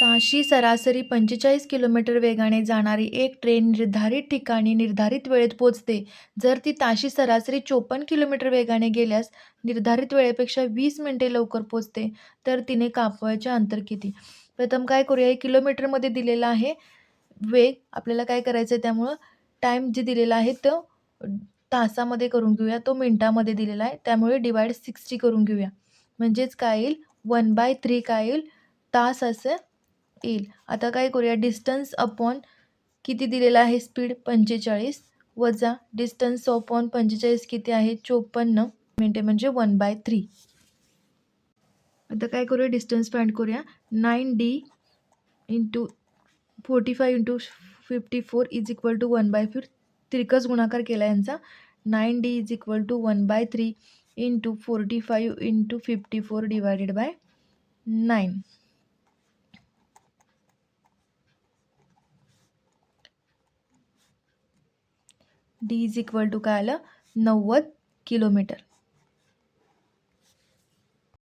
ताशी सरासरी 45 किलोमीटर वेगाने जाणारी एक ट्रेन निर्धारित ठिकाणी निर्धारित वेळेत पोहोचते. जर ती ताशी सरासरी 54 किलोमीटर वेगाने गेल्यास निर्धारित वेळेपेक्षा 20 मिनिटे लवकर पोहोचते, तर तिने कापायचे अंतर किती? प्रथम काय करूया, हे किलोमीटरमध्ये दिलेला आहे वेग. आपल्याला काय करायचं आहे, त्यामुळं टाईम जे दिलेला आहे तो तासामध्ये करून घेऊया. तो मिनिटामध्ये दिलेला आहे, त्यामुळे डिवाइड 60 करून घेऊया. म्हणजेच काय येईल, 1/3 काय येईल, तास असं येईल. आता काय करूया, डिस्टन्स अपॉन किती दिलेला आहे, स्पीड 45 वजा डिस्टन्स अपॉन 45 किती आहे, 54 मिनिटे, म्हणजे 1/3. आता काय करूया, डिस्टन्स फाइंड करूया. 9D into 45 into 54 is equal to 1/4. तिरकस गुणाकार केला यांचा. 9D is equal to 1/3 into 45 into 54 divided by 9. D is equal to काय आलं, 90 किलोमीटर.